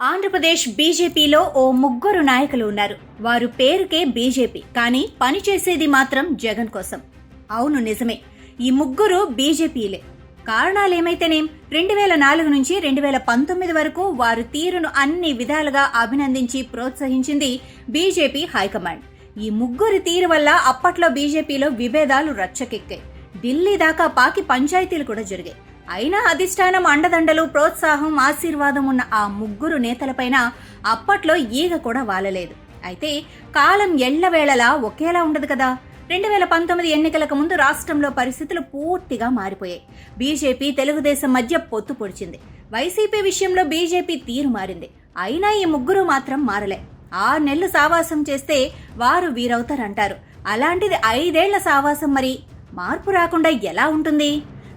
ఆంధ్రప్రదేశ్ బీజేపీలో ఓ ముగ్గురు నాయకులు ఉన్నారు. వారు పేరుకే బీజేపీ, కానీ పనిచేసేది మాత్రం జగన్ కోసం. అవును, నిజమే. ఈ ముగ్గురు బీజేపీలే. కారణాలేమైతేనేం 2004 నుంచి 2019 వరకు వారు తీరును అన్ని విధాలుగా అభినందించి ప్రోత్సహించింది బీజేపీ హైకమాండ్. ఈ ముగ్గురి తీరు వల్ల అప్పట్లో బీజేపీలో విభేదాలు రచ్చకెక్కాయి. ఢిల్లీ దాకా పాకి పంచాయతీలు కూడా జరిగాయి. అయినా అధిష్టానం అండదండలు, ప్రోత్సాహం, ఆశీర్వాదం ఉన్న ఆ ముగ్గురు నేతలపైన అప్పట్లో ఈగ కూడా వాలలేదు. అయితే కాలం ఎళ్లవేళలా ఒకేలా ఉండదు కదా. 2019 ఎన్నికలకు ముందు రాష్ట్రంలో పరిస్థితులు పూర్తిగా మారిపోయాయి. బీజేపీ, తెలుగుదేశం మధ్య పొత్తు పొడిచింది. వైసీపీ విషయంలో బీజేపీ తీరు మారింది. అయినా ఈ ముగ్గురు మాత్రం మారలే. 6 నెలలు సావాసం చేస్తే వారు వీరవుతారంటారు. అలాంటిది 5 ఏళ్ల సావాసం, మరి మార్పు రాకుండా ఎలా ఉంటుంది?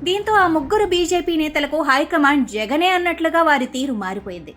దీంతో ఆ ముగ్గురు బీజేపీ నేతలకు హైకమాండ్ జగనే అన్నట్లుగా వారి తీరు మారిపోయింది.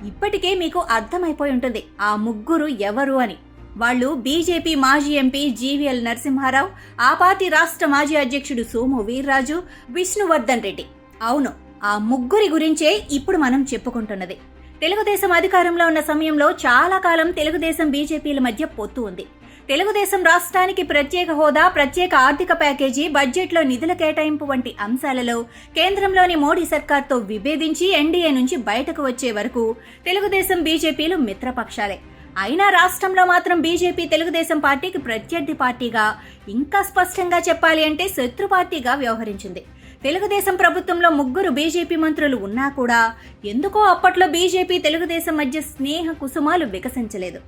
ఇప్పటికే మీకు అర్థమైపోయి ఉంటుంది ఆ ముగ్గురు ఎవరు అని. వాళ్ళు బీజేపీ మాజీ ఎంపీ జీవీఎల్ నరసింహారావు, ఆ పార్టీ రాష్ట్ర మాజీ అధ్యక్షుడు సోము వీర్రాజు, విష్ణువర్ధన్ రెడ్డి. అవును, ఆ ముగ్గురి గురించే ఇప్పుడు మనం చెప్పుకుంటున్నది. తెలుగుదేశం అధికారంలో ఉన్న సమయంలో చాలా కాలం తెలుగుదేశం బీజేపీల మధ్య పొత్తు ఉంది. తెలుగుదేశం రాష్ట్రానికి ప్రత్యేక హోదా, ప్రత్యేక ఆర్థిక ప్యాకేజీ, బడ్జెట్లో నిధుల కేటాయింపు వంటి అంశాలలో కేంద్రంలోని మోడీ సర్కార్తో విభేదించి ఎన్డీఏ నుంచి బయటకు వచ్చే వరకు తెలుగుదేశం బీజేపీలు మిత్రపక్షాలే. అయినా రాష్ట్రంలో మాత్రం బీజేపీ తెలుగుదేశం పార్టీకి ప్రత్యర్థి పార్టీగా, ఇంకా స్పష్టంగా చెప్పాలి అంటే శత్రు పార్టీగా వ్యవహరించింది. తెలుగుదేశం ప్రభుత్వంలో ముగ్గురు బీజేపీ మంత్రులు ఉన్నా కూడా ఎందుకో అప్పట్లో బీజేపీ తెలుగుదేశం మధ్య స్నేహ కుసుమాలు వికసించలేదు.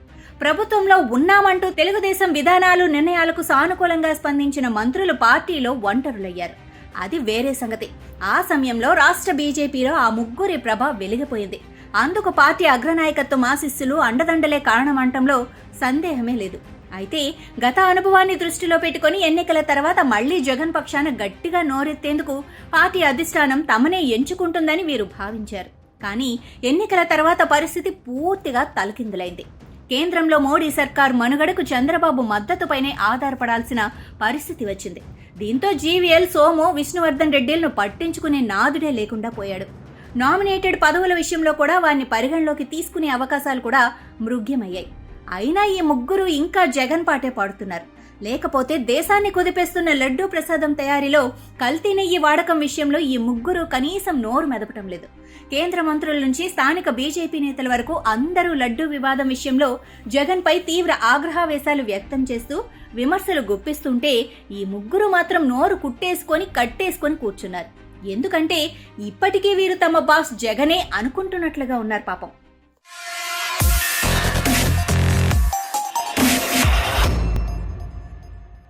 ప్రభుత్వంలో ఉన్నామంటూ తెలుగుదేశం విధానాలు, నిర్ణయాలకు సానుకూలంగా స్పందించిన మంత్రులు పార్టీలో ఒంటరులయ్యారు. అది వేరే సంగతి. ఆ సమయంలో రాష్ట్ర బీజేపీలో ఆ ముగ్గురి ప్రభ వెలిగిపోయింది. అందుకు పార్టీ అగ్రనాయకత్వం ఆశీస్సులు, అండదండలే కారణమంటంలో సందేహమే లేదు. అయితే గత అనుభవాన్ని దృష్టిలో పెట్టుకుని ఎన్నికల తర్వాత మళ్లీ జగన్ పక్షాన గట్టిగా నోరెత్తేందుకు పార్టీ అధిష్టానం తమనే ఎంచుకుంటుందని వీరు భావించారు. కానీ ఎన్నికల తర్వాత పరిస్థితి పూర్తిగా తలకిందులైంది. కేంద్రంలో మోడీ సర్కార్ మనుగడకు చంద్రబాబు మద్దతుపైనే ఆధారపడాల్సిన పరిస్థితి వచ్చింది. దీంతో జీవీఎల్, సోము, విష్ణువర్ధన్ రెడ్డిలను పట్టించుకునే నాదుడే లేకుండా పోయాడు. నామినేటెడ్ పదవుల విషయంలో కూడా వారిని పరిగణలోకి తీసుకునే అవకాశాలు కూడా మృగ్యమయ్యాయి. అయినా ఈ ముగ్గురు ఇంకా జగన్ పాటే పాడుతున్నారు. లేకపోతే దేశాన్ని కుదిపేస్తున్న లడ్డూ ప్రసాదం తయారీలో కల్తీ నెయ్యి వాడకం విషయంలో ఈ ముగ్గురు కనీసం నోరు మెదపటం లేదు. కేంద్ర మంత్రుల నుంచి స్థానిక బీజేపీ నేతల వరకు అందరూ లడ్డూ వివాదం విషయంలో జగన్ పై తీవ్ర ఆగ్రహావేశాలు వ్యక్తం చేస్తూ విమర్శలు గుప్పిస్తుంటే ఈ ముగ్గురు మాత్రం నోరు కుట్టేసుకొని కట్టేసుకొని కూర్చున్నారు. ఎందుకంటే ఇప్పటికీ వీరు తమ బాస్ జగనే అనుకుంటున్నట్లుగా ఉన్నారు పాపం.